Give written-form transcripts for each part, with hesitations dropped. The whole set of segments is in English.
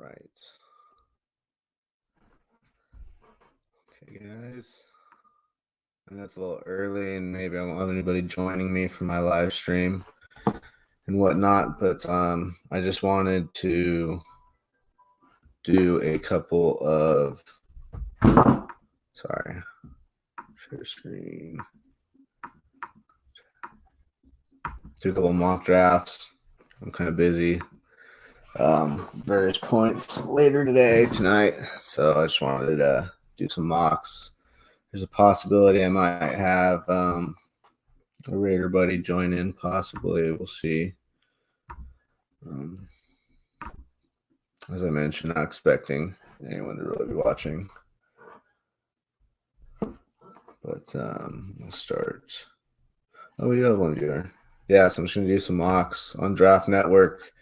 right. Okay, guys. I know it's a little early, and maybe I won't have anybody joining me for my live stream and whatnot, but I just wanted to do a couple of share screen. Do a couple of mock drafts. I'm kind of busy. Various points later tonight. So I just wanted to do some mocks. There's a possibility I might have a Raider buddy join in, possibly. We'll see. As I mentioned, not expecting anyone to really be watching. But we'll start. Oh, we do have one viewer. Yeah, so I'm just going to do some mocks on Draft Network.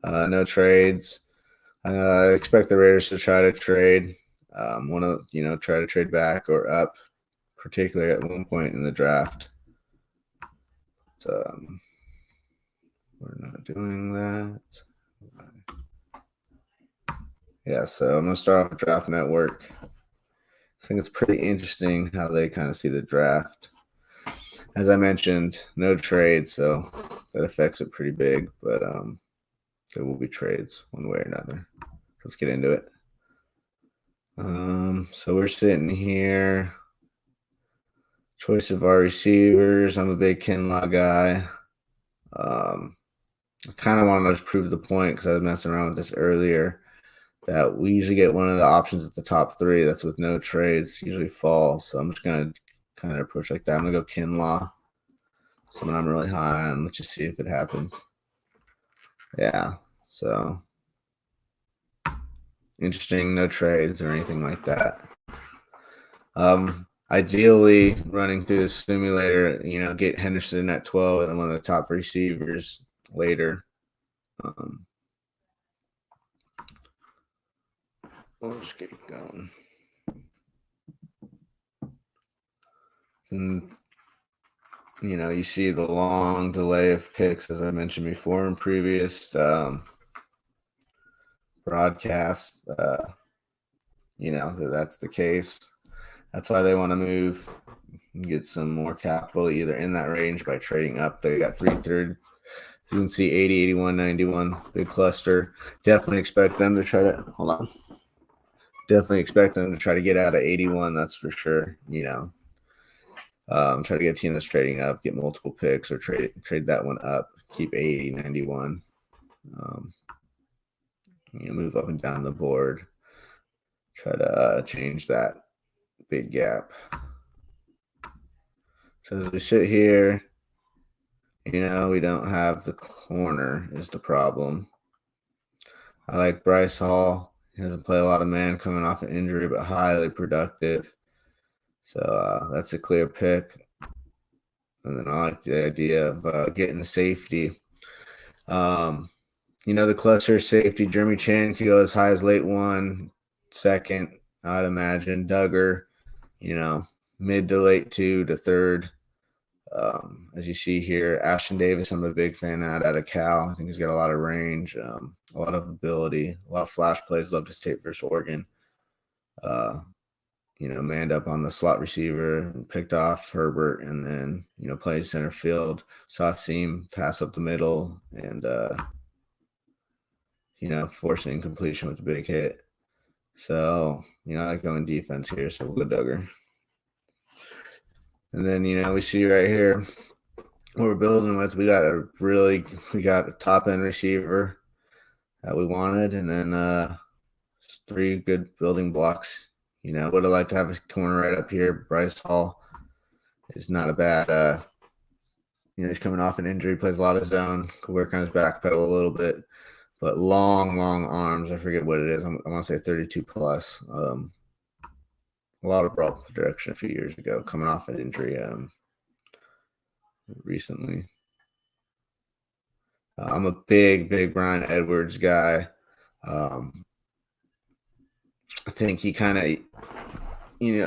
No trades. I expect the Raiders to try to trade. Try to trade back or up, particularly at one point in the draft. But, we're not doing that. Yeah, so I'm going to start off with Draft Network. I think it's pretty interesting how they kind of see the draft. As I mentioned, no trades, so that affects it pretty big, but there will be trades one way or another. Let's get into it. So we're sitting here. Choice of our receivers. I'm a big Kinlaw guy. I kind of want to prove the point because I was messing around with this earlier that we usually get one of the options at the top three. That's with no trades, usually falls. So I'm just going to kind of approach like that. I'm going to go Kinlaw. Someone I'm really high on. Let's just see if it happens. Yeah, so interesting. No trades or anything like that. Ideally, running through the simulator, get Henderson at 12 and then one of the top receivers later. We'll just get going. And, you see the long delay of picks, as I mentioned before in previous broadcasts. That's the case. That's why they want to move and get some more capital either in that range by trading up. They got 3/3. You can see 80, 81, 91, big cluster. Definitely expect them to try to get out of 81. That's for sure. Try to get a team that's trading up, get multiple picks, or trade that one up, keep 80, 91. Move up and down the board. Try to change that big gap. So as we sit here, we don't have the corner is the problem. I like Bryce Hall. He hasn't played a lot of man coming off an injury, but highly productive. So that's a clear pick. And then I like the idea of getting the safety. The cluster safety, Jeremy Chan could go as high as late 1, second, I'd imagine. Duggar, mid to late 2 to 3rd. As you see here, Ashton Davis, I'm a big fan out of Cal. I think he's got a lot of range, a lot of ability, a lot of flash plays. Love his tape versus Oregon. Manned up on the slot receiver, picked off Herbert, and then, played center field. Saw seam pass up the middle, and, forcing completion with a big hit. So, I like going defense here, so we'll go Duggar. And then, we see right here what we're building with. We got a top-end receiver that we wanted, and then 3 good building blocks. Would have liked to have a corner right up here. Bryce Hall is not a bad he's coming off an injury, plays a lot of zone, could work on his back pedal a little bit, but long arms. I forget what it is. I want to say 32 plus. A lot of ball projection a few years ago, coming off an injury recently. I'm a big Bryan Edwards guy. I think he kind of,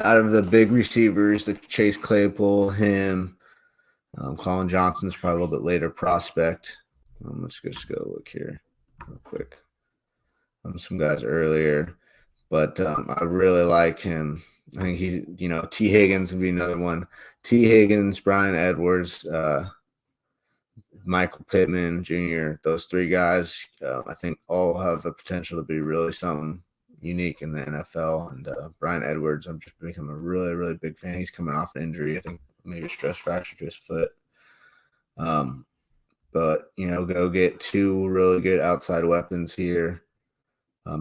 out of the big receivers, the Chase Claypool, him, Colin Johnson's probably a little bit later prospect. Let's just go look here real quick. some guys earlier, but I really like him. I think T. Higgins would be another one. T. Higgins, Brian Edwards, Michael Pittman Jr., those three guys, I think all have the potential to be really something unique in the NFL. And Brian Edwards, I'm just become a really, really big fan. He's coming off an injury, I think maybe a stress fracture to his foot. But, go get two really good outside weapons here.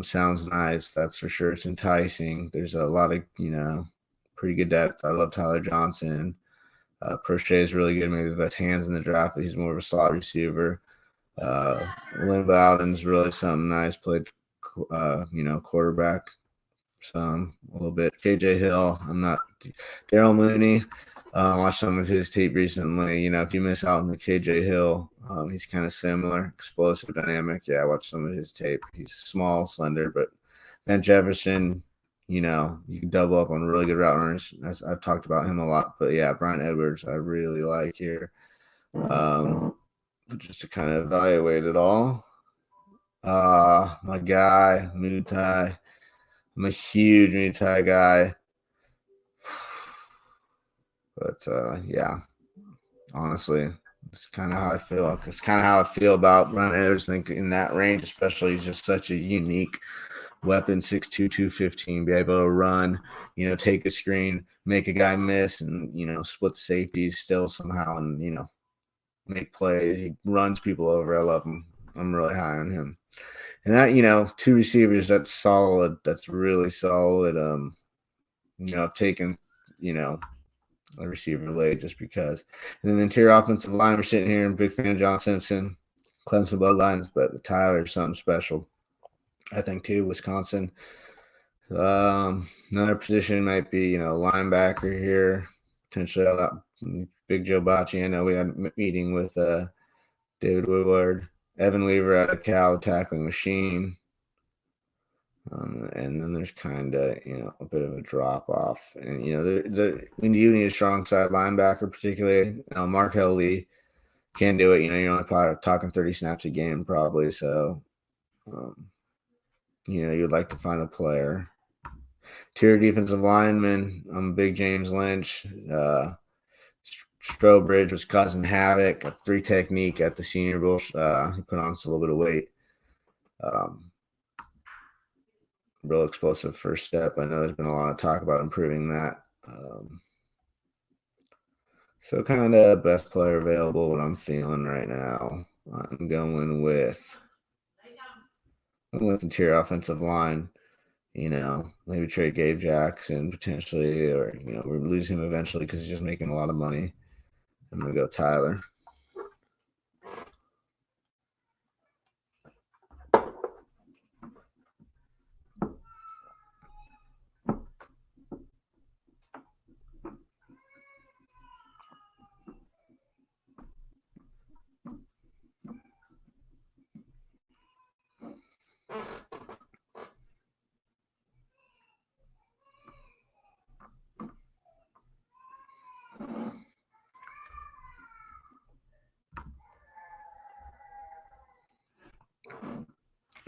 Sounds nice, that's for sure. It's enticing. There's a lot of, pretty good depth. I love Tyler Johnson. Prochet is really good, maybe the best hands in the draft, but he's more of a slot receiver. Lynn Bowden's really something nice. Played, quarterback a little bit. KJ Hill, I'm not. Daryl Mooney, watched some of his tape recently. If you miss out on the KJ Hill, he's kind of similar, explosive, dynamic. Yeah, I watched some of his tape. He's small, slender, but Van Jefferson, you can double up on really good route runners. I've talked about him a lot, but yeah, Brian Edwards, I really like here. Just to kind of evaluate it all. My guy, Mutai. I'm a huge Mutai guy. But yeah, honestly, it's kind of how I feel. It's kind of how I feel about Brian Edwards. I think in that range, especially, he's just such a unique weapon. 6'2", 215, be able to run, take a screen, make a guy miss, and split safeties still somehow, and make plays. He runs people over. I love him. I'm really high on him. And that, two receivers, that's solid. That's really solid. I've taken, a receiver late just because. And then the interior offensive line, we're sitting here, and big fan of John Simpson, Clemson bloodlines, but Tyler's something special, I think, too. Wisconsin. Another position might be, linebacker here, potentially. Big Joe Bocci. I know we had a meeting with David Woodward. Evan Weaver out of Cal, tackling machine. And then there's kind of, a bit of a drop off. And, when you need a strong side linebacker, particularly, Markel Lee can do it. You're only probably talking 30 snaps a game, probably. So, you'd like to find a player. Tier defensive lineman, I'm a big James Lynch. Strobridge was causing havoc. A 3 technique at the Senior Bowl. He put on a little bit of weight. Real explosive first step. I know there's been a lot of talk about improving that. So kind of best player available, what I'm feeling right now. I'm going with interior offensive line. Maybe trade Gabe Jackson potentially, or we lose him eventually because he's just making a lot of money. I'm gonna go Tyler.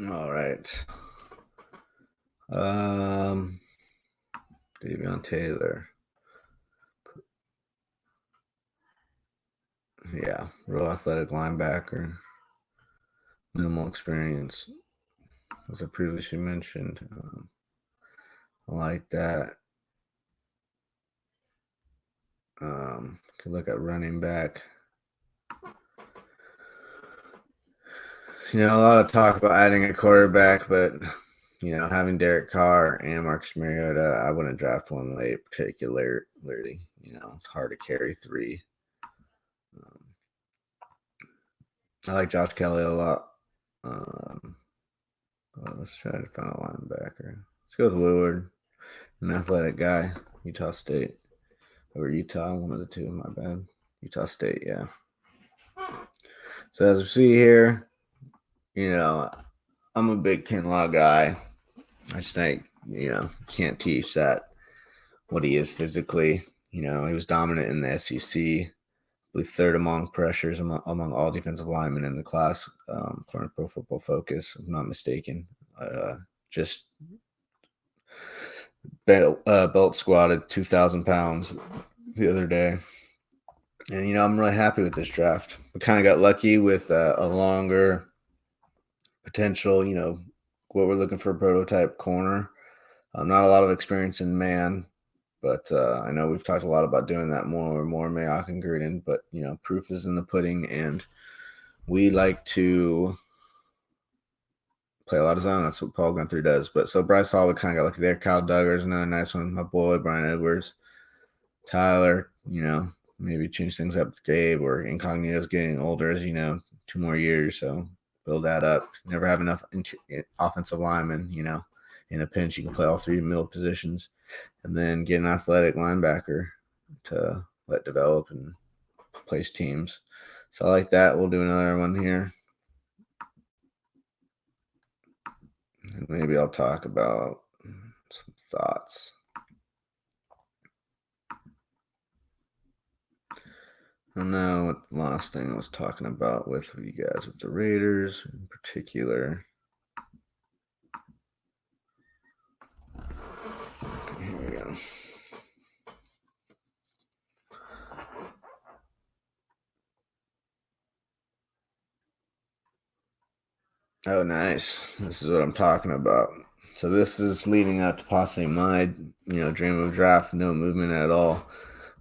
All right. Davion Taylor. Yeah, real athletic linebacker. Minimal experience, as I previously mentioned. I like that. Could look at running back. A lot of talk about adding a quarterback, but having Derek Carr and Marcus Mariota, I wouldn't draft one late, particularly. It's hard to carry 3. I like Josh Kelly a lot. Let's try to find a linebacker. Let's go with Woodward, an athletic guy, Utah State. Or Utah, one of the two, my bad. Utah State, yeah. So as we see here, I'm a big Kinlaw guy. I just think, can't teach that what he is physically. He was dominant in the SEC. I believe 3rd among pressures among all defensive linemen in the class, according to Pro Football Focus, if I'm not mistaken. Just belt squatted 2,000 pounds the other day. And, I'm really happy with this draft. We kind of got lucky with a longer potential, what we're looking for a prototype corner. Not a lot of experience in man, but I know we've talked a lot about doing that more and more, Mayock and Gruden, but, proof is in the pudding, and we like to play a lot of zone. That's what Paul Gunther does. But so Bryce Hall, we kind of got lucky there. Kyle Duggar's another nice one. My boy, Brian Edwards. Tyler, maybe change things up to Gabe, or Incognito's getting older, as 2 more years. So build that up. Never have enough offensive linemen, in a pinch. You can play all 3 middle positions, and then get an athletic linebacker to let develop and place teams. So I like that. We'll do another one here. And maybe I'll talk about some thoughts. I don't know what the last thing I was talking about with you guys, with the Raiders in particular. Here we go. Oh, nice. This is what I'm talking about. So this is leading up to possibly my, dream of draft, no movement at all.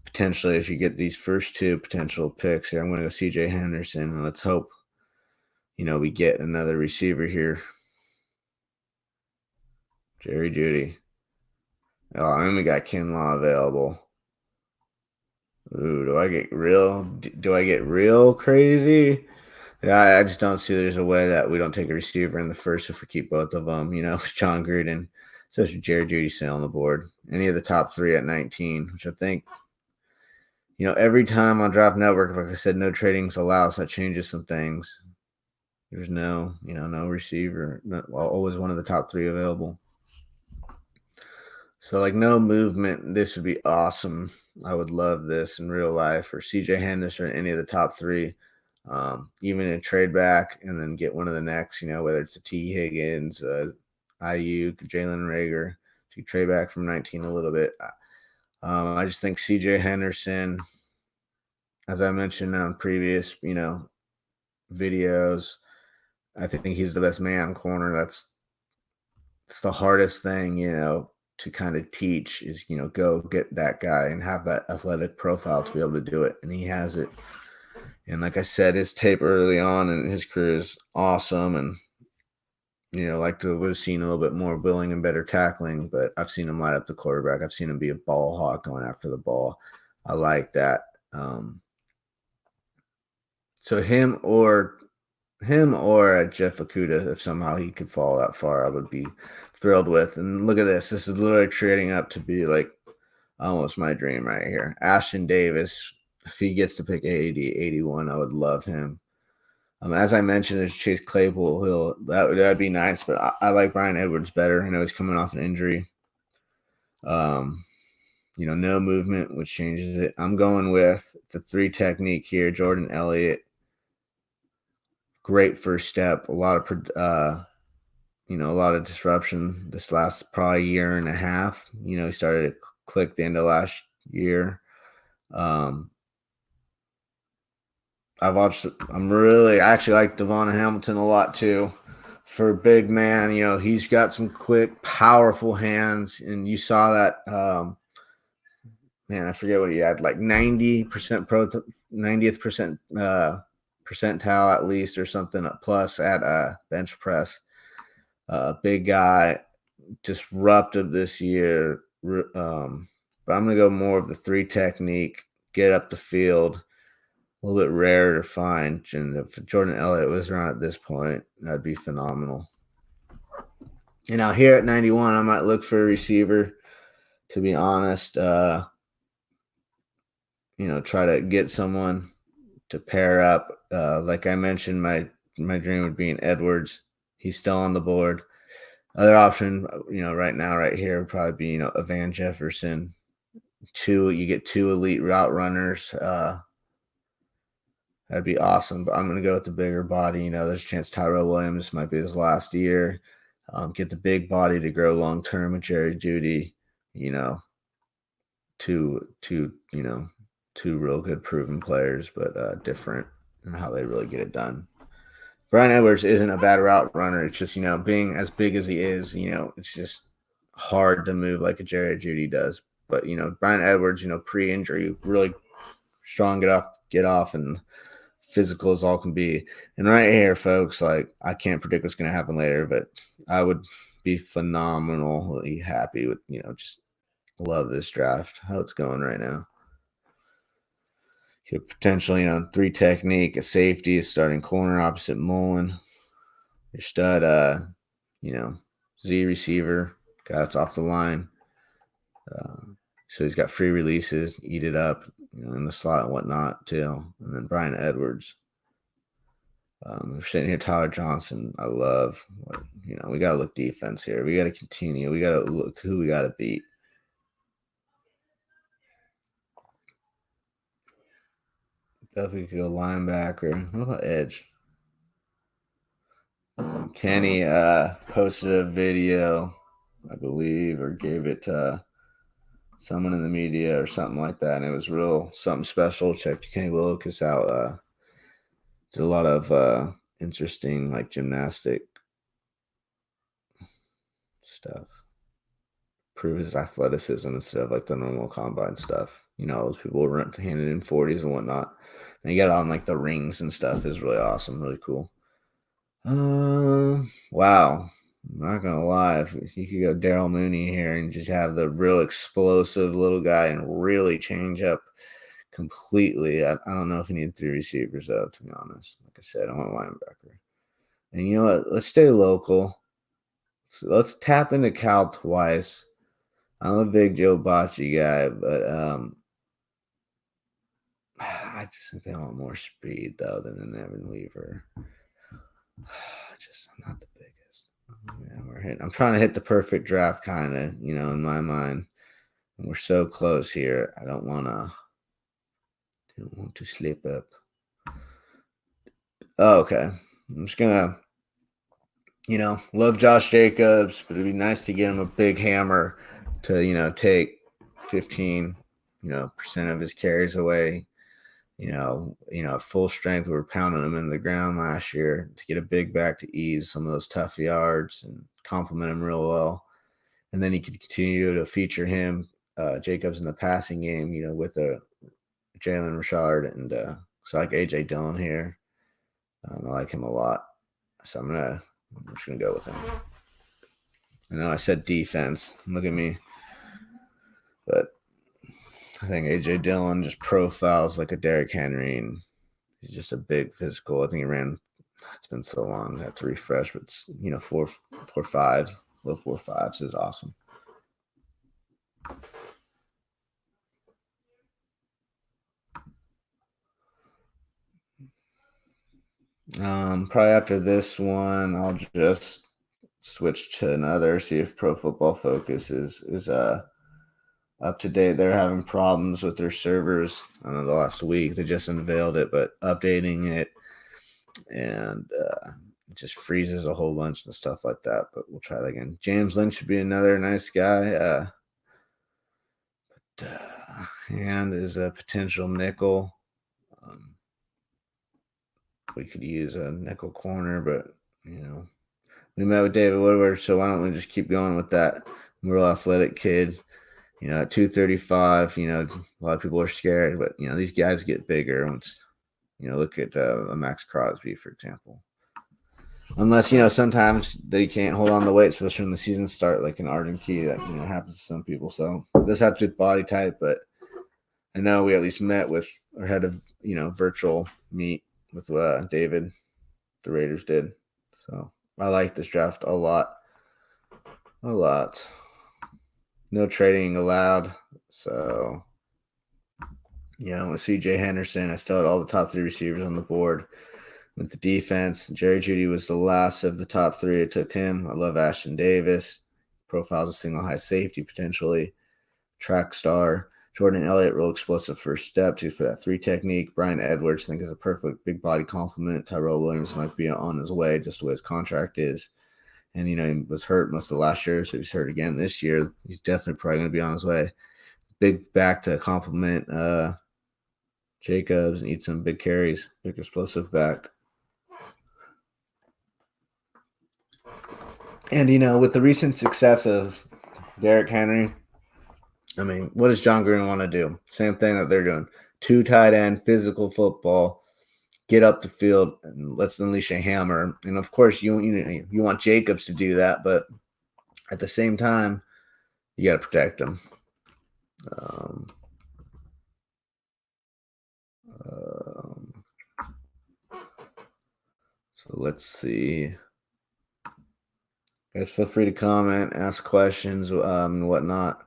Potentially, if you get these first 2 potential picks here, I'm going to go CJ Henderson. Let's hope, we get another receiver here. Jerry Jeudy. Oh, and we got Kinlaw available. Ooh, do I get real crazy? Yeah, I just don't see there's a way that we don't take a receiver in the first if we keep both of them. John Gruden, especially Jerry Jeudy still on the board. Any of the top 3 at 19, which I think, every time on Draft Network, like I said, no tradings allowed, so that changes some things. There's no receiver, always one of the top 3 available. So, no movement. This would be awesome. I would love this in real life, or CJ Henderson, any of the top 3. Even a trade back and then get one of the next, whether it's a T. Higgins, Ayuk, Jalen Reagor, to trade back from 19 a little bit. I just think CJ Henderson, as I mentioned on previous, videos, I think he's the best man corner. That's the hardest thing, to kind of teach is, go get that guy and have that athletic profile to be able to do it. And he has it. And like I said, his tape early on in his career is awesome. And, like to would have seen a little bit more willing and better tackling, but I've seen him light up the quarterback. I've seen him be a ball hawk going after the ball. I like that. So him or Jeff Okudah, if somehow he could fall that far, I would be thrilled with. And look at this. This is literally trading up to be like almost my dream right here. Ashton Davis, if he gets to pick 81, I would love him. As I mentioned, there's Chase Claypool. That'd be nice, but I like Brian Edwards better. I know he's coming off an injury. No movement, which changes it. I'm going with the 3 technique here. Jordan Elliott, great first step. A lot of disruption this last probably year and a half. He started to click the end of last year. I actually like Devon Hamilton a lot too. For a big man, he's got some quick, powerful hands, and you saw that. I forget what he had, like 90% 90th percentile at least, or something plus at bench press. Big guy, disruptive this year. But I'm gonna go more of the 3 technique, get up the field. A little bit rare to find, and if Jordan Elliott was around at this point, that'd be phenomenal. And now here at 91, I might look for a receiver, to be honest. Try to get someone to pair up. Like I mentioned, my dream would be an Edwards. He's still on the board. Other option, right now, right here, would probably be, a Van Jefferson. You get 2 elite route runners. That'd be awesome, but I'm going to go with the bigger body. There's a chance Tyrell Williams might be his last year. Get the big body to grow long term with Jerry Jeudy. You know, two real good proven players, but different in how they really get it done. Bryan Edwards isn't a bad route runner. It's just, being as big as he is, it's just hard to move like a Jerry Jeudy does. But, Bryan Edwards, pre-injury, really strong, get off, and physical as all can be. And right here, folks, like, I can't predict what's going to happen later, but I would be phenomenally happy with, just love this draft, how it's going right now. Could potentially, 3 technique, a safety, a starting corner opposite Mullen. Your stud, Z receiver, guy that's off the line. So he's got free releases, eat it up, in the slot and whatnot too. And then Bryan Edwards. We're sitting here, Tyler Johnson. I love, we got to look defense here. We got to continue. We got to look who we got to beat. Definitely could go linebacker. What about edge? Kenny posted a video, I believe, or gave it to someone in the media or something like that, and it was real something special. Check Kenny Willekes out. Did a lot of interesting, like, gymnastic stuff. Prove his athleticism instead of like the normal combine stuff. Those people were handing in 40s and whatnot. And he got on like the rings and stuff. Is really awesome, really cool. Wow. I'm not gonna lie, if you could go Daryl Mooney here and just have the real explosive little guy and really change up completely. I don't know if he needed 3 receivers though, to be honest. Like I said, I want a linebacker. And you know what? Let's stay local. So let's tap into Cal twice. I'm a big Joe Bocci guy, but I just think they want more speed though than an Evan Weaver. I'm not the biggest. I'm trying to hit the perfect draft, kind of, in my mind. And we're so close here. I don't want to slip up. Oh, okay. I'm just gonna, love Josh Jacobs, but it'd be nice to get him a big hammer to, take 15, percent of his carries away. At full strength, we were pounding him in the ground last year to get a big back to ease some of those tough yards and complement him real well. And then he could continue to feature him, Jacobs, in the passing game, with Jalen Richard and so I like AJ Dillon here. I like him a lot. So I'm just gonna go with him. I know I said defense. Look at me. But I think AJ Dillon just profiles like a Derrick Henry, and he's just a big physical. I think he ran. It's been so long. I have to refresh, but it's, 4.5s, low 4.5s is awesome. Probably after this one, I'll just switch to another. See if Pro Football Focus is up to date. They're having problems with their servers. I don't know, the last week they just unveiled it, but updating it, and it just freezes a whole bunch and stuff like that. But we'll try that again. James Lynch should be another nice guy. Hand is a potential nickel. We could use a nickel corner, but we met with David Woodward, so why don't we just keep going with that real athletic kid? At 235, a lot of people are scared, but these guys get bigger once. Look at a Max Crosby, for example. Unless sometimes they can't hold on to weight, especially when the season start, like an Arden Key, that happens to some people. So this has to do with body type, but I know we at least met with or had a virtual meet with David. The Raiders did. So I like this draft a lot. A lot. No trading allowed. So, with CJ Henderson, I still had all the top 3 receivers on the board. With the defense, Jerry Jeudy was the last of the top 3. I took him. I love Ashton Davis. Profiles a single high safety, potentially. Track star. Jordan Elliott, real explosive first step, too, for that 3 technique. Bryan Edwards, I think, is a perfect big body complement. Tyrell Williams might be on his way, just the way his contract is. And, he was hurt most of last year, so he's hurt again this year. He's definitely probably going to be on his way. Big back to complement Jacobs and eat some big carries. Big explosive back. And, with the recent success of Derrick Henry, what does John Gruden want to do? Same thing that they're doing. 2 tight end, physical football. Get up the field and let's unleash a hammer. And of course, you want Jacobs to do that, but at the same time, you got to protect him. So let's see. Guys, feel free to comment, ask questions, and whatnot.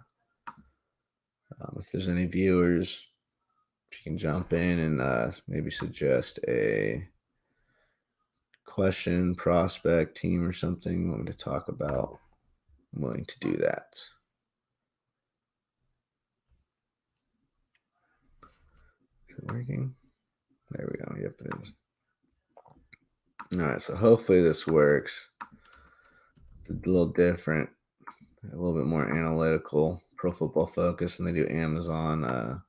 If there's any viewers, you can jump in and maybe suggest a question, prospect, team, or something you want me to talk about. I'm willing to do that. Is it working? There we go. Yep, it is. All right, so hopefully this works. It's a little different, a little bit more analytical, Pro Football Focus, and they do Amazon. How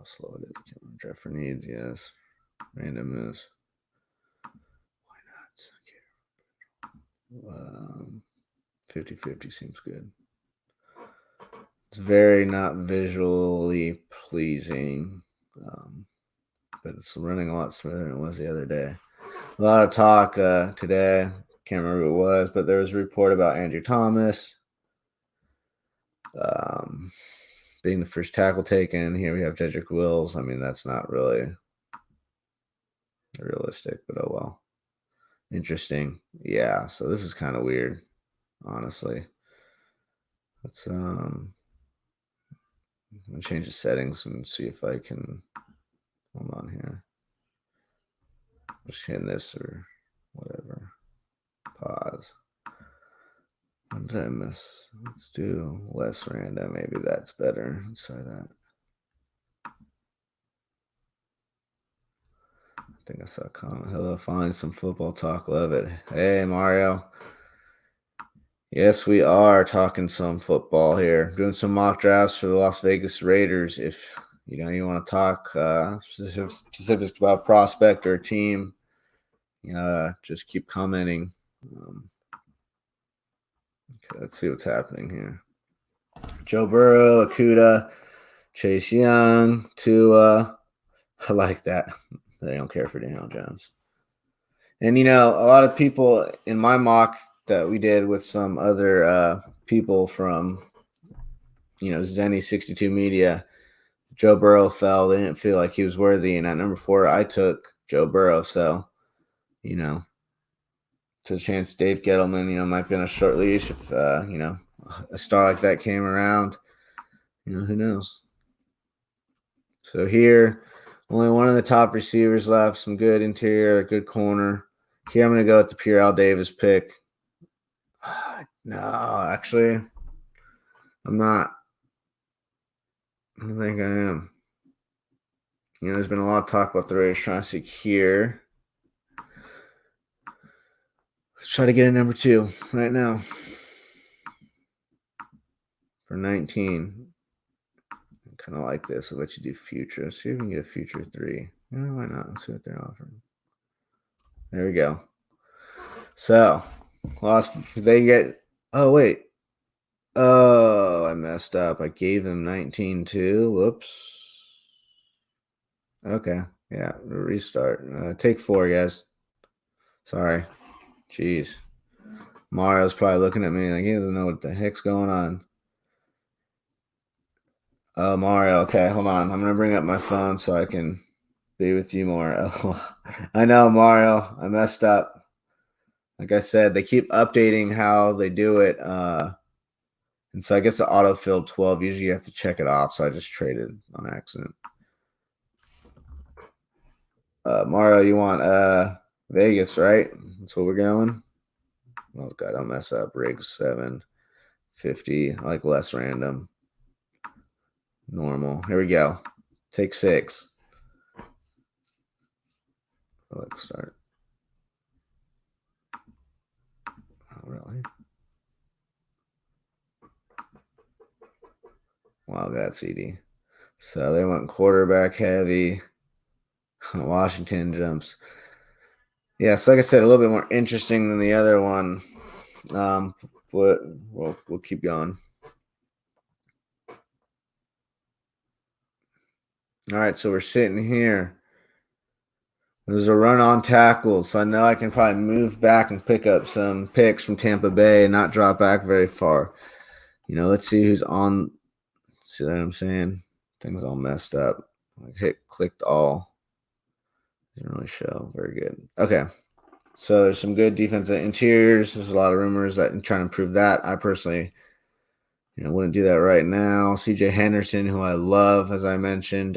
slow it is. Draft for needs, yes. Random is. Why not? 50-50 seems good. It's very not visually pleasing, but it's running a lot smoother than it was the other day. A lot of talk today. Can't remember who it was, but there was a report about Andrew Thomas being the first tackle taken. Here we have Jedrick Wills. That's not really realistic, but oh well. Interesting. Yeah, so this is kind of weird, honestly. Let's I'm gonna change the settings and see if I can hold on here. Just hitting this or whatever. Pause. What did I miss? Let's do less random. Maybe that's better. Let's try that. I think I saw a comment. Hello, find some football talk. Love it. Hey, Mario. Yes, we are talking some football here. Doing some mock drafts for the Las Vegas Raiders. If you want to talk specifics about prospect or team, just keep commenting. Okay, let's see what's happening here. Joe Burrow, Okudah, Chase Young, Tua. I like that. They don't care for Daniel Jones. And, a lot of people in my mock that we did with some other people from, Zenny 62 Media, Joe Burrow fell. They didn't feel like he was worthy. And at number 4, I took Joe Burrow. So, to a chance Dave Gettleman, might be on a short leash if, a star like that came around. Who knows? So here, only one of the top receivers left. Some good interior, good corner. Here I'm going to go with the Pierre Al Davis pick. No, actually, I'm not. I don't think I am. There's been a lot of talk about the Raiders trying to secure. Let's try to get a number 2 right now for 19. I kind of like this. I'll let you do future. Let's see if we can get a future 3. Yeah, why not? Let's see what they're offering. There we go. So, they get. Oh, wait. Oh, I messed up. I gave him 19 too. Whoops. Okay. Yeah. Restart. Take 4, guys. Sorry. Jeez. Mario's probably looking at me like he doesn't know what the heck's going on. Oh, Mario. Okay, hold on. I'm going to bring up my phone so I can be with you more. I know, Mario. I messed up. Like I said, they keep updating how they do it. And so I guess the autofill 12, usually you have to check it off. So I just traded on accident. Mario, you want Vegas, right? That's where we're going. Oh, God, don't mess up. Riggs 750. I like less random. Normal. Here we go. Take 6. Let's start. Oh, really? Wow, that CD. So they went quarterback heavy. Washington jumps. Yeah, so like I said, a little bit more interesting than the other one. But we'll keep going. All right, so we're sitting here. There's a run on tackles, so I know I can probably move back and pick up some picks from Tampa Bay and not drop back very far. Let's see who's on. See what I'm saying? Things all messed up. I clicked all. Didn't really show. Very good. Okay. So there's some good defensive interiors. There's a lot of rumors that I'm trying to improve that. I personally, wouldn't do that right now. CJ Henderson, who I love, as I mentioned.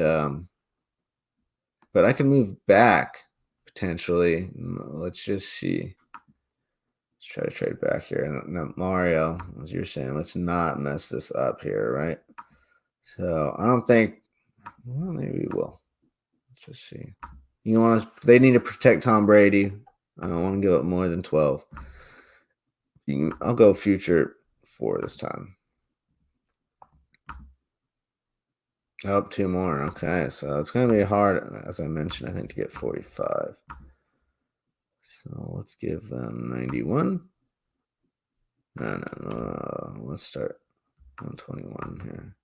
But I can move back potentially. Let's just see. Let's try to trade back here. Now, Mario, as you're saying, let's not mess this up here, right? So I don't think. Well, maybe we will. Let's just see. They need to protect Tom Brady. I don't want to give up more than 12. I'll go future 4 this time. Up 2 more. Okay, so it's going to be hard, as I mentioned, I think, to get 45. So let's give them 91. No. Let's start 121 here.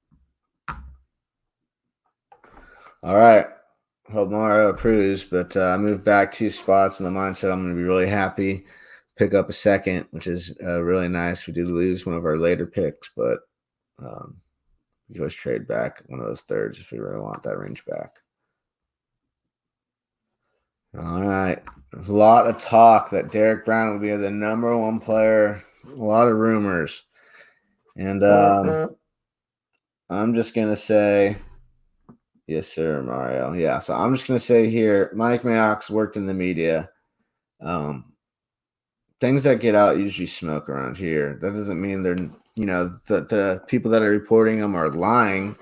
All right. Hope Mario approves, but I moved back 2 spots in the mindset I'm going to be really happy. Pick up a second, which is really nice. We did lose one of our later picks, but we always trade back one of those thirds if we really want that range back. All right. There's a lot of talk that Derek Brown would be the number 1 player. A lot of rumors. And I'm just going to say, yes, sir, Mario. Yeah, so I'm just going to say here, Mike Mayock's worked in the media. Things that get out usually smoke around here. That doesn't mean they're, the people that are reporting them are lying.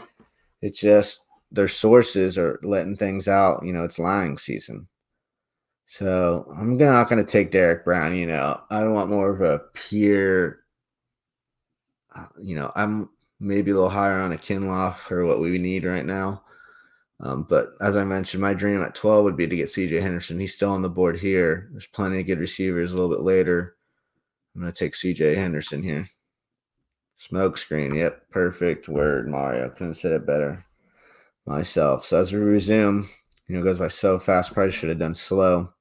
It's just their sources are letting things out. It's lying season. So I'm not going to take Derek Brown. I want more of a pure, I'm maybe a little higher on a Kinlaw for what we need right now. But as I mentioned, my dream at 12 would be to get CJ Henderson. He's still on the board here. There's plenty of good receivers a little bit later. I'm going to take CJ Henderson here. Smoke screen. Yep. Perfect word, Mario. Couldn't say it better myself. So as we resume, it goes by so fast. Probably should have done slow.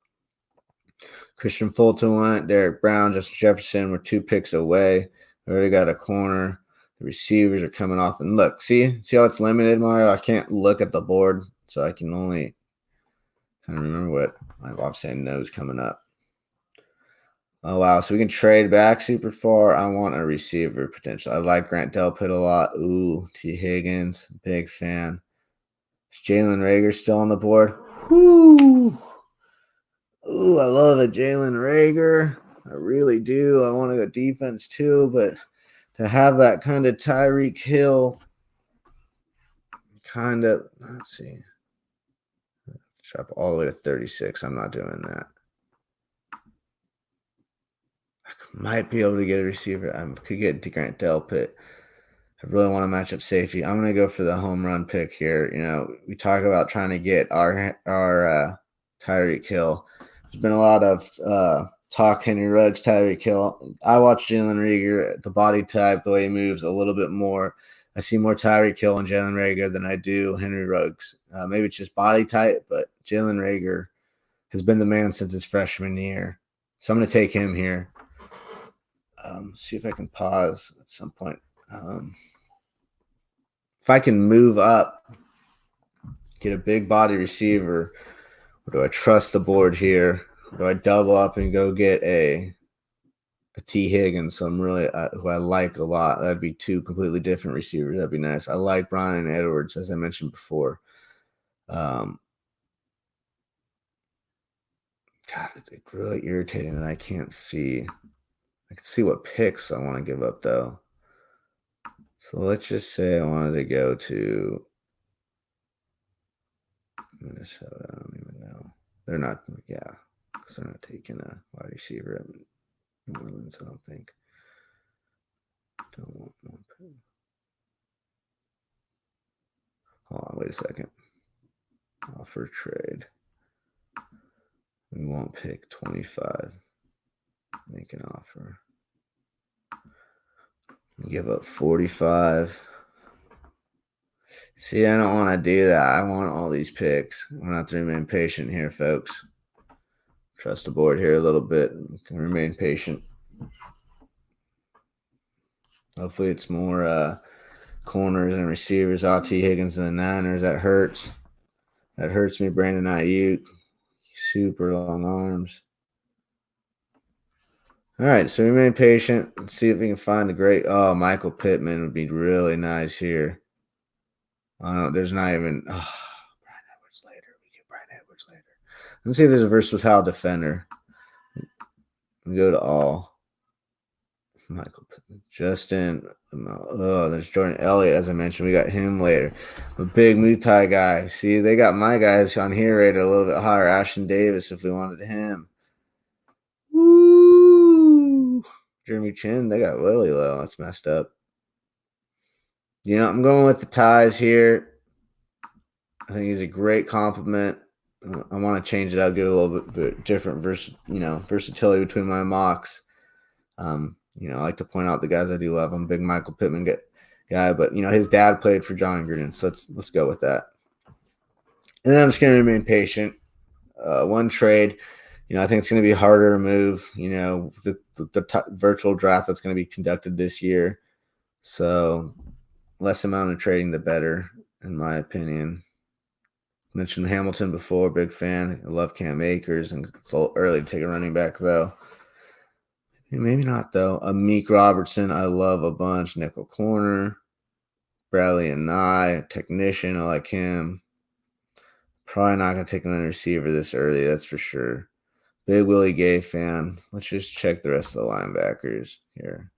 Christian Fulton went. Derek Brown, Justin Jefferson were 2 picks away. We already got a corner. The receivers are coming off. And look, see how it's limited, Mario? I can't look at the board, so I can only kind of remember what my boss saying knows coming up. Oh, wow. So we can trade back super far. I want a receiver potential. I like Grant Delpit a lot. Ooh, T. Higgins. Big fan. Is Jalen Reagor still on the board? Whoo! Ooh, I love it, Jalen Reagor. I really do. I want to go defense too, but to have that kind of Tyreek Hill let's see. Drop all the way to 36. I'm not doing that. I might be able to get a receiver. I could get Grant Delpit. I really want to match up safety. I'm going to go for the home run pick here. We talk about trying to get our Tyreek Hill. There's been a lot of talk Henry Ruggs, Tyreek Hill. I watch Jalen Reagor, the body type, the way he moves a little bit more. I see more Tyreek Hill and Jalen Reagor than I do Henry Ruggs. Maybe it's just body type, but Jalen Reagor has been the man since his freshman year. So I'm going to take him here. See if I can pause at some point. If I can move up, get a big body receiver, or do I trust the board here? Or do I double up and go get a T. Higgins? So I'm really who I like a lot. That'd be 2 completely different receivers. That'd be nice. I like Bryan Edwards, as I mentioned before. God, it's really irritating that I can't see. I can see what picks I want to give up though. So let's just say I wanted to go to Minnesota. I don't even know. They're not, because they're not taking a wide receiver. Orleans, I don't think. Don't want more pick. Hold on, wait a second. Offer trade. We won't pick 25. Make an offer. Give up 45. See, I don't want to do that. I want all these picks. I'm going to have to remain patient here, folks. Trust the board here a little bit. Can remain patient. Hopefully it's more corners and receivers. T. Higgins and the Niners. That hurts. That hurts me. Brandon Ayuk. Super long arms. All right, so remain patient. Let's see if we can find a great. Oh, Michael Pittman would be really nice here. There's not even. Oh, Brian Edwards later. We get Brian Edwards later. Let's see if there's a versatile defender. We go to all. Michael Pittman. Justin. Oh, there's Jordan Elliott, as I mentioned. We got him later. A big Muay guy. See, they got my guys on here rated a little bit higher. Ashton Davis, if we wanted him. Woo! Jeremy Chin, they got really low. That's messed up. You know, I'm going with the ties here. I think he's a great compliment. I want to change it up, get a little bit different versatility between my mocks. I like to point out the guys I do love. I'm a big Michael Pittman guy, but his dad played for John Gruden, so let's go with that. And then I'm just going to remain patient. One trade, I think it's going to be harder to move. The virtual draft that's going to be conducted this year, so less amount of trading, the better, in my opinion. Mentioned Hamilton before, big fan. I love Cam Akers, and it's a little early to take a running back, though. Maybe not, though. Amik Robertson, I love a bunch. Nickel corner. Bradley and Nye, technician, I like him. Probably not going to take another receiver this early, that's for sure. Big Willie Gay fan. Let's just check the rest of the linebackers here.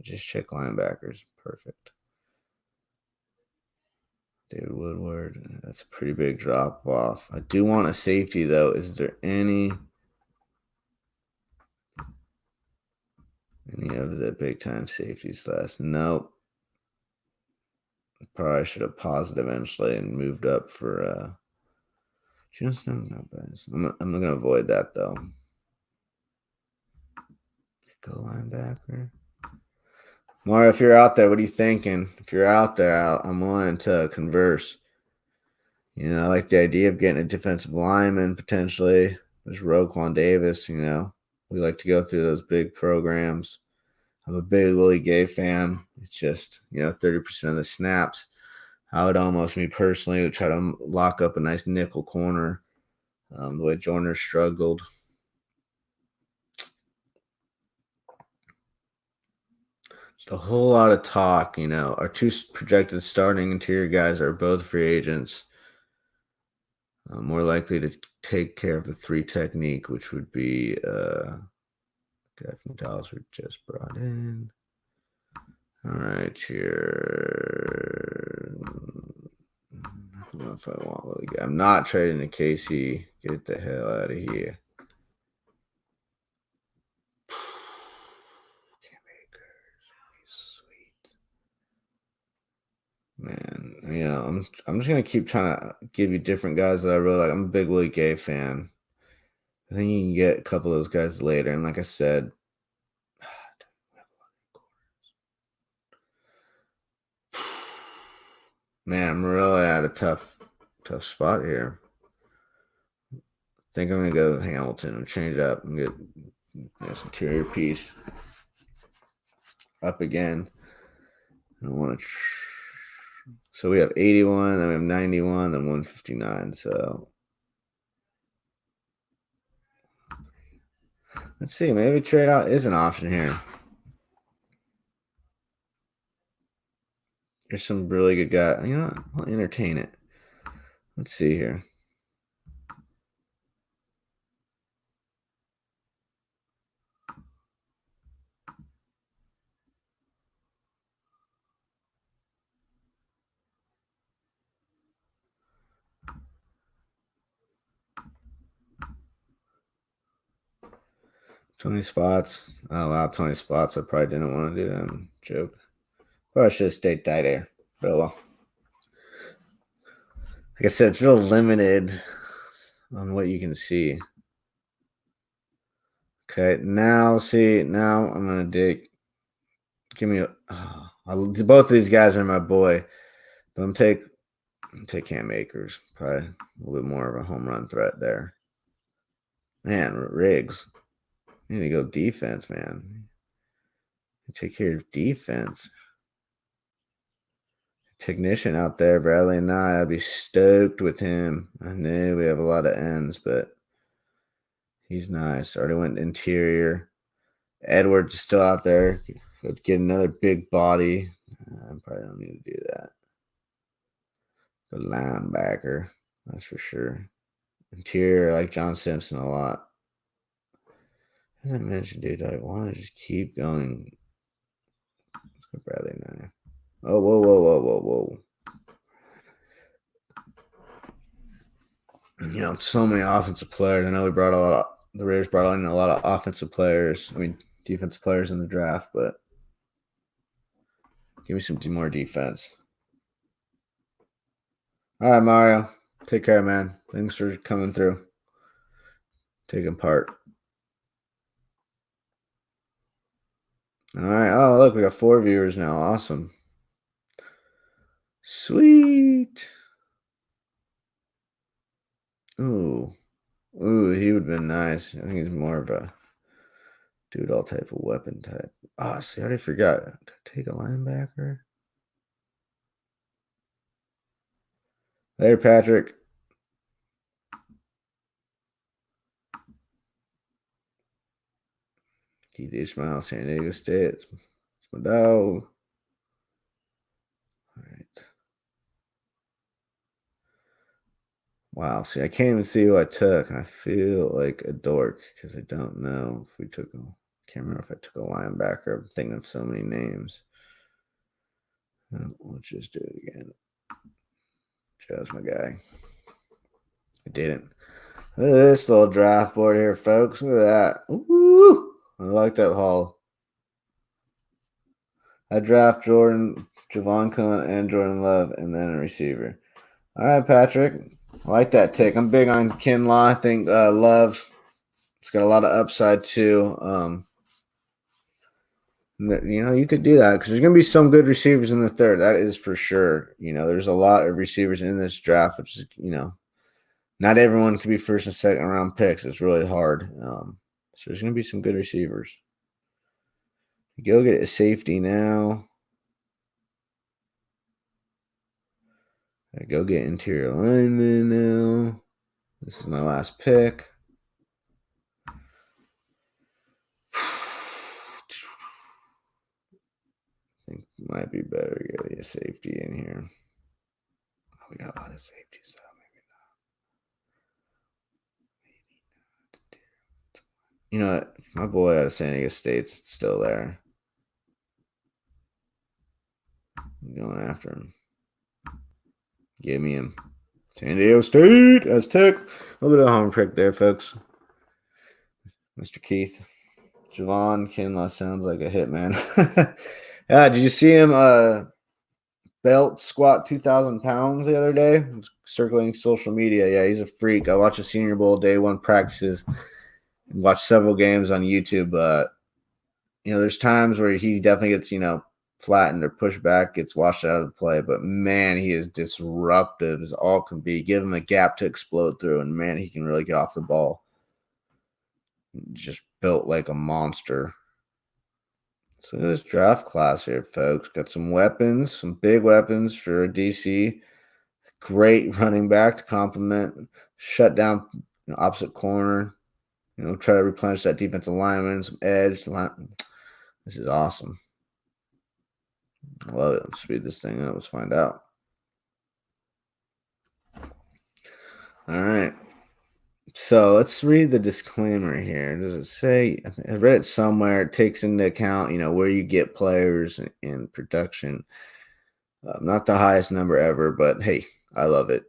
Just check linebackers. Perfect. David Woodward. That's a pretty big drop off. I do want a safety, though. Is there any of the big time safeties last? Nope. Probably should have paused it eventually and moved up for just not bad. I'm gonna avoid that, though. Go linebacker. Mario, if you're out there, what are you thinking? If you're out there, I'm willing to converse. I like the idea of getting a defensive lineman potentially. There's Roquan Davis, We like to go through those big programs. I'm a big Willie Gay fan. It's just, 30% of the snaps. I would almost, me personally, try to lock up a nice nickel corner. The way Joyner struggled. Just a whole lot of talk, Our two projected starting interior guys are both free agents. More likely to take care of the three technique, which would be guy from Dallas we just brought in. All right, here. I don't know if I want Willie Gay. I'm not trading to KC. Get the hell out of here. Man, I'm just gonna keep trying to give you different guys that I really like. I'm a big Willie Gay fan. I think you can get a couple of those guys later. And like I said, man, I'm really at a tough spot here. I think I'm gonna go Hamilton and change it up and get this interior piece up again. I want to. So we have 81, then we have 91, then 159. So let's see. Maybe trade out is an option here. There's some really good guys. I'll entertain it. Let's see here. 20 spots. Oh, wow, 20 spots. I probably didn't want to do them. Joke. Probably should have stayed tight there. But well. Like I said, it's real limited on what you can see. Okay, now see, now I'm going to dig. Give me a. Both of these guys are my boy. But I'm take Cam Akers. Probably a little bit more of a home run threat there. Man, Riggs. You need to go defense, man. Take care of defense. Technician out there, Bradley and I'd be stoked with him. I know we have a lot of ends, but he's nice. Already went interior. Edwards is still out there. Could get another big body. I probably don't need to do that. The linebacker, that's for sure. Interior, I like John Simpson a lot. As I mentioned, dude, I want to just keep going. Let's go Bradley now. Oh, whoa. You know, so many offensive players. I know the Raiders brought in a lot of offensive players. I mean, defensive players in the draft, but give me some more defense. All right, Mario. Take care, man. Thanks for coming through. Taking part. All right. Oh, look, we got 4 viewers now. Awesome. Sweet. Ooh, he would have been nice. I think he's more of a do-it-all type of weapon type. Oh, see, I already forgot. Take a linebacker. Later, Patrick. Keith Ishmael, San Diego State. It's my dog. All right. Wow. See, I can't even see who I took, and I feel like a dork because I don't know if we took a. Can't remember if I took a linebacker. I'm thinking of so many names. Let's just do it again. Joe's my guy. I didn't. Look at this little draft board here, folks. Look at that. Ooh, I like that haul. I draft Javon Cullen, and Jordan Love, and then a receiver. All right, Patrick. I like that take. I'm big on Kinlaw. I think Love, it's got a lot of upside too. You know, you could do that because there's going to be some good receivers in the third. That is for sure. You know, there's a lot of receivers in this draft, which is, you know, not everyone can be first and second round picks. It's really hard. So there's going to be some good receivers. Go get a safety now. I go get interior lineman now. This is my last pick. I think it might be better to get a safety in here. Oh, we got a lot of safeties, so maybe not. You know what? My boy out of San Diego State's still there. I'm going after him. Give me him. San Diego State, Aztec. A little bit of home prick there, folks. Mr. Keith. Javon Kinlaw sounds like a hit, man. Yeah, did you see him belt squat 2,000 pounds the other day? Circling social media. Yeah, he's a freak. I watched the Senior Bowl day 1 practices and watched several games on YouTube. You know, there's times where he definitely gets, you know, flattened or pushed back, gets washed out of the play. But, man, he is disruptive as all can be. Give him a gap to explode through, and, man, he can really get off the ball. Just built like a monster. So this draft class here, folks. Got some weapons, some big weapons for DC. Great running back to complement. Shut down opposite corner. You know, try to replenish that defensive lineman, some edge. This is awesome. I love it. Let's speed this thing up. Let's find out. All right. So let's read the disclaimer here. Does it say? I read it somewhere. It takes into account, you know, where you get players in production. Not the highest number ever, but hey, I love it.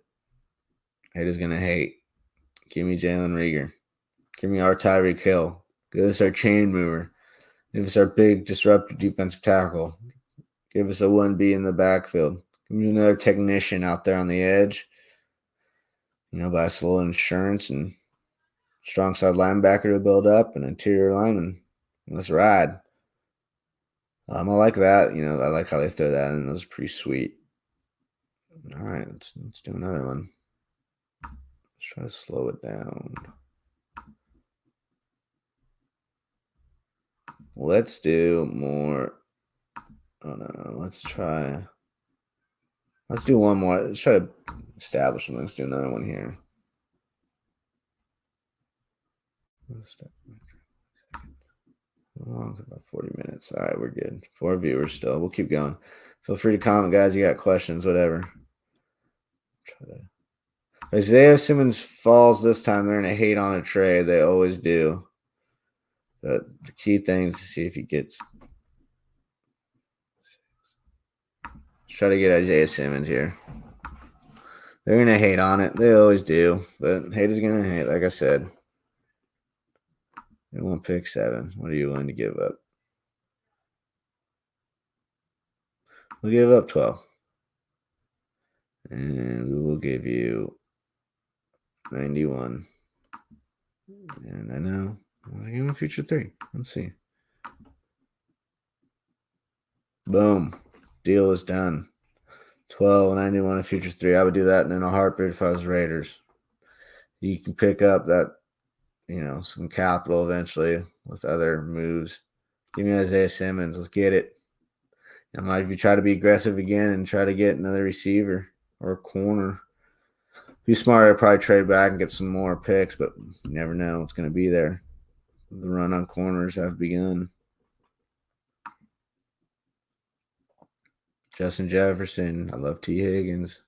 Haters gonna hate. Give me Jalen Reagor. Give me our Tyreek Hill. Give us our chain mover. Give us our big disruptive defensive tackle. Give us a 1B in the backfield. Give me another technician out there on the edge. Buy us a little insurance and strong side linebacker to build up and interior lineman. Let's ride. I like that. I like how they throw that in. That was pretty sweet. All right, let's do another one. Let's try to slow it down. Let's do more. Oh, no. Let's do one more. Let's try to establish them. Let's do another one here. About 40 minutes. All right, we're good. 4 viewers still. We'll keep going. Feel free to comment, guys. You got questions, whatever. Isaiah Simmons falls this time. They're going to hate on a trade. They always do. But the key thing is to see if he gets. Let's try to get Isaiah Simmons here. They're going to hate on it. They always do. But hate is going to hate, like I said. They won't pick 7. What are you willing to give up? We'll give up 12. And we will give you 91. And I know. I'll give him a future 3. Let's see. Boom. Deal is done. 12.91 a future 3. I would do that in a heartbeat if I was Raiders. You can pick up that, some capital eventually with other moves. Give me Isaiah Simmons. Let's get it. If you try to be aggressive again and try to get another receiver or a corner, be smart. I'd probably trade back and get some more picks, but you never know what's going to be there. The run on corners have begun. Justin Jefferson. I love T. Higgins.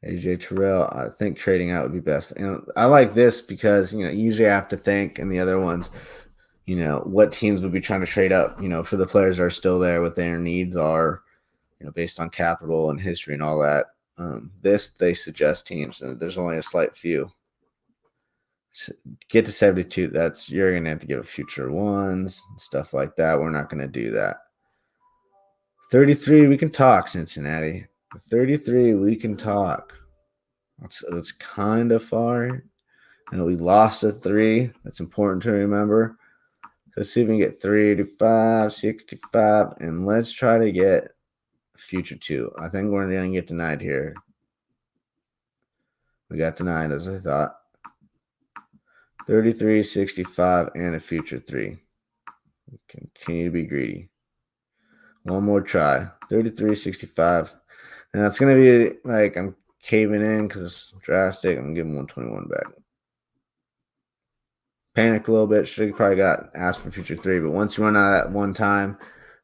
AJ Terrell. I think trading out would be best. I like this because, usually I have to think, and the other ones, what teams would be trying to trade up, for the players that are still there, what their needs are, based on capital and history and all that. They suggest teams, and there's only a slight few. Get to 72, you're going to have to give a future 1s, stuff like that. We're not going to do that. 33, we can talk, Cincinnati. 33, we can talk. That's kind of far. We lost a 3. That's important to remember. Let's see if we can get 385, 65, and let's try to get future 2. I think we're going to get denied here. We got denied, as I thought. 33, 65, and a future 3. Continue to be greedy. One more try. 33, 65. And that's going to be like I'm caving in because it's drastic. I'm giving 121 back. Panicked a little bit. Should have probably got asked for future 3. But once you run out of that one time,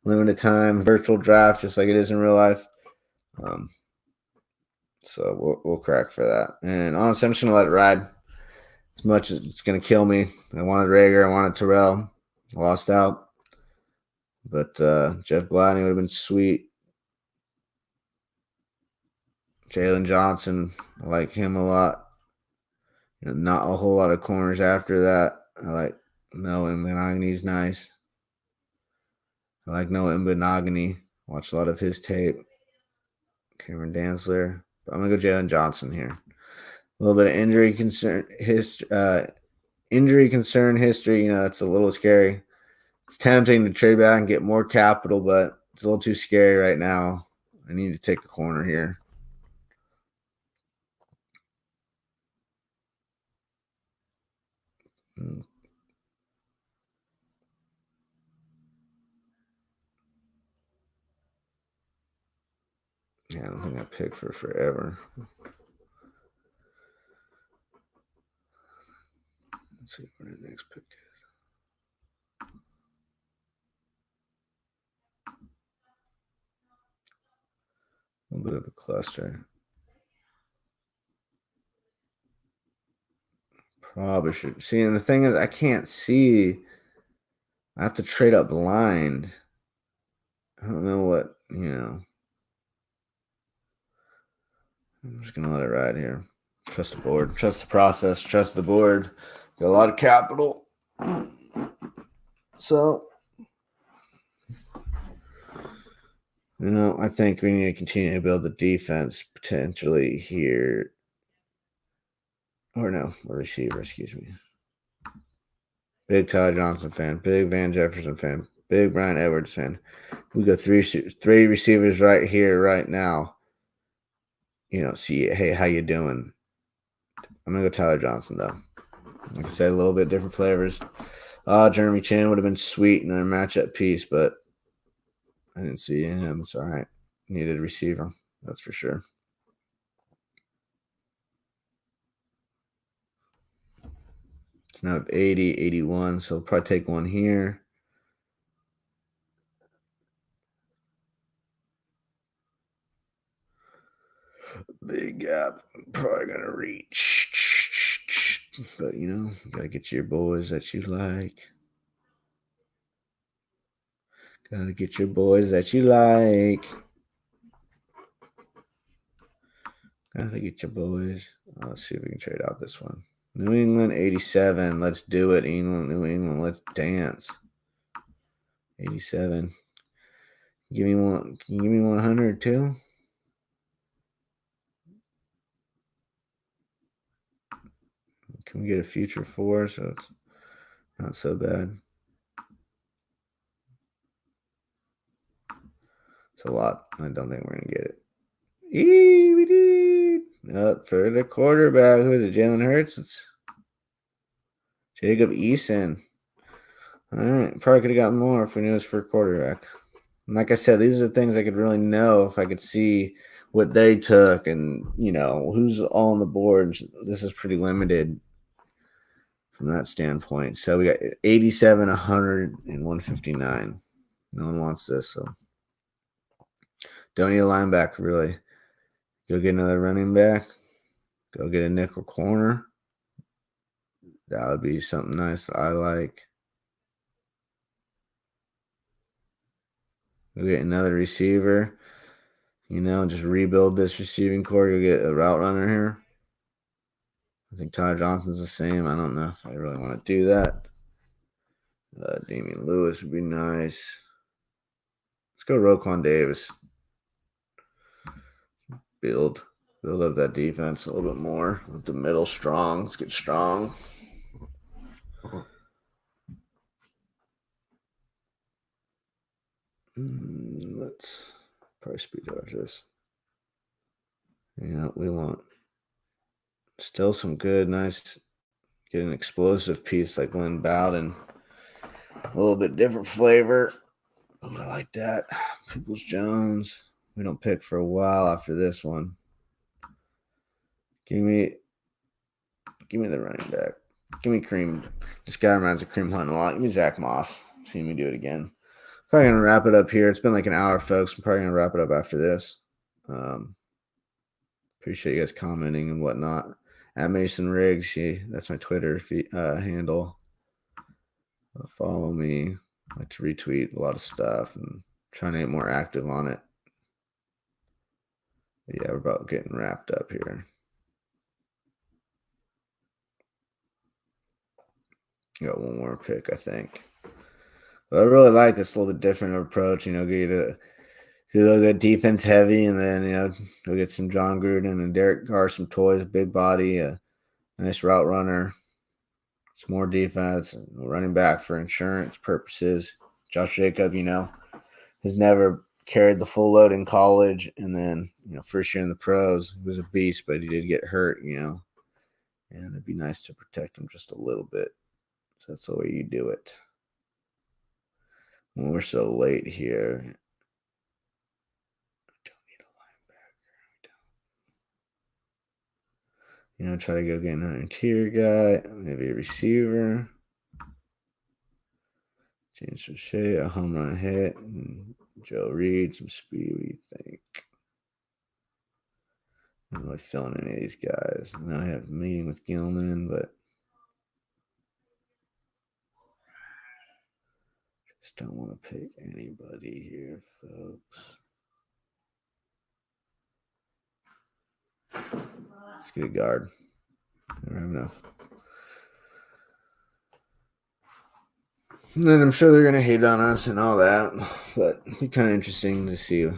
limited time, virtual draft, just like it is in real life. So we'll crack for that. And honestly, I'm just going to let it ride. As much as it's going to kill me. I wanted Rager. I wanted Terrell. I lost out. But Jeff Gladney would have been sweet. Jalen Johnson, I like him a lot. Not a whole lot of corners after that. I like Noah Mbenogany's nice. I like Noah Mbenogany. Watch a lot of his tape. Cameron Dantzler. But I'm going to go Jalen Johnson here. A little bit of injury concern history. It's a little scary. It's tempting to trade back and get more capital, but it's a little too scary right now. I need to take the corner here. Yeah, I don't think I picked for forever. Let's see what the next pick is. A little bit of a cluster. Probably should. See, and the thing is, I can't see. I have to trade up blind. I don't know what, I'm just going to let it ride here. Trust the board. Trust the process. Trust the board. Got a lot of capital. So, I think we need to continue to build the defense potentially here. Or no, a receiver, excuse me. Big Tyler Johnson fan, big Van Jefferson fan, big Brian Edwards fan. We got three receivers right here, right now. See, hey, how you doing? I'm gonna go Tyler Johnson though. Like I said, a little bit different flavors. Jeremy Chan would have been sweet in a matchup piece, but I didn't see him. It's all right. Needed a receiver, that's for sure. It's now 80, 81, so we'll probably take one here. Big gap. Probably gonna reach. But gotta get your boys that you like. Gotta get your boys that you like. Gotta get your boys. Let's see if we can trade out this one. New England 87. Let's do it. New England. Let's dance. 87. Give me one. Can you give me 100 too? Can we get a future 4 so it's not so bad? It's a lot. I don't think we're gonna get it. We did. For the quarterback, who is it? Jalen Hurts. It's Jacob Eason. All right, probably could have gotten more if we knew it was for quarterback. And like I said, these are the things I could really know if I could see what they took and who's all on the board. This is pretty limited from that standpoint. So we got 87, 100, and 159. No one wants this, so don't need a linebacker really. Go get another running back. Go get a nickel corner. That would be something nice that I like. Go get another receiver. Just rebuild this receiving core. Go get a route runner here. I think Tyler Johnson's the same. I don't know if I really want to do that. Damian Lewis would be nice. Let's go Roquan Davis. Build up that defense a little bit more. With the middle strong. Let's get strong. Let's probably speed dodge this. We want still some good, nice, get an explosive piece like Lynn Bowden. A little bit different flavor. Oh, I like that. Peoples Jones. We don't pick for a while after this one. Give me the running back. Give me Kareem. This guy reminds me of Kareem Hunt a lot. Give me Zach Moss. See me do it again. Probably gonna wrap it up here. It's been like an hour, folks. I'm probably gonna wrap it up after this. Appreciate you guys commenting and whatnot. At Mason Riggs, that's my Twitter handle. Follow me. I like to retweet a lot of stuff and trying to get more active on it. But yeah, we're about getting wrapped up here. Got one more pick, I think. But I really like this little bit different approach. Get a little bit defense heavy, and then go get some John Gruden and Derek Carr, some toys, big body, a nice route runner, some more defense, running back for insurance purposes. Josh Jacob, has never carried the full load in college, and then first year in the pros, he was a beast, but he did get hurt. And it'd be nice to protect him just a little bit. So that's the way you do it. When we're so late here, I don't need a linebacker. Try to go get another interior guy, maybe a receiver. James O'Shea, a home run hit. And Joe Reed, some speed. What do you think? I'm not really feeling any of these guys. I know I have a meeting with Gilman, but just don't want to pick anybody here, folks. Let's get a guard. Never have enough. And then I'm sure they're gonna hate on us and all that, but it's kind of interesting to see.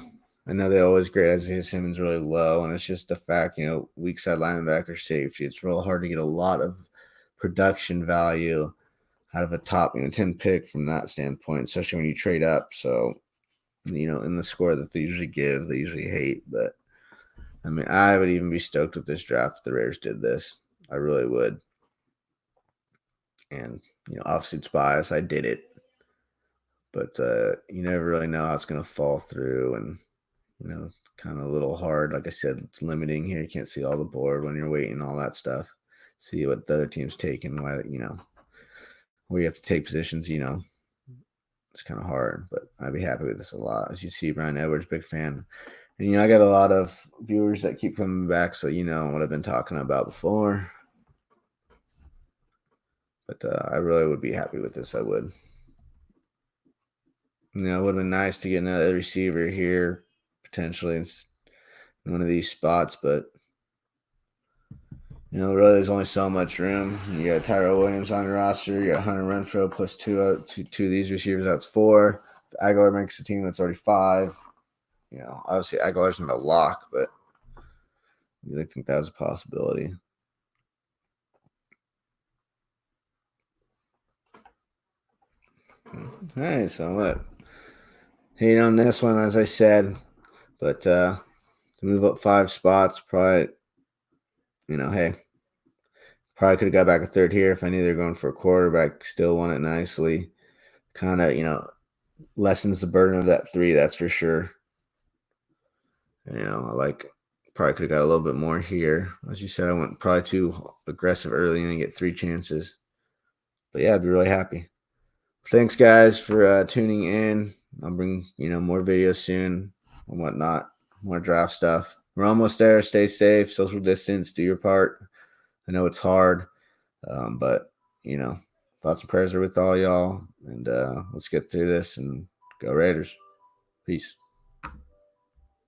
I know they always grade Isaiah Simmons really low, and it's just the fact, weak side linebacker safety. It's real hard to get a lot of production value out of a top, 10 pick from that standpoint, especially when you trade up. So, in the score that they usually give, they usually hate. But I mean, I would even be stoked with this draft if the Raiders did this. I really would. And, obviously it's bias. I did it. But you never really know how it's going to fall through. And, kind of a little hard. Like I said, it's limiting here. You can't see all the board when you're waiting, all that stuff. See what the other team's taking, why, where you have to take positions, it's kind of hard. But I'd be happy with this a lot. As you see, Brian Edwards, big fan. And, I got a lot of viewers that keep coming back. So, what I've been talking about before. But I really would be happy with this. I would. It would have been nice to get another receiver here, potentially in one of these spots. But, really there's only so much room. You got Tyrell Williams on your roster. You got Hunter Renfrow plus two of these receivers. That's 4. If Aguilar makes the team, that's already 5. Obviously Aguilar's not a lock, but I think that was a possibility. All right, so look, hate on this one, as I said, but to move up 5 spots, probably, hey, probably could have got back a third here if I knew they were going for a quarterback. Still won it nicely. Kind of, lessens the burden of that 3, that's for sure. I probably could have got a little bit more here. As you said, I went probably too aggressive early and get 3 chances. But yeah, I'd be really happy. Thanks, guys, for tuning in. I'll bring, more videos soon and whatnot, more draft stuff. We're almost there. Stay safe, social distance, do your part. I know it's hard, but, thoughts and prayers are with all y'all. And let's get through this and go Raiders. Peace.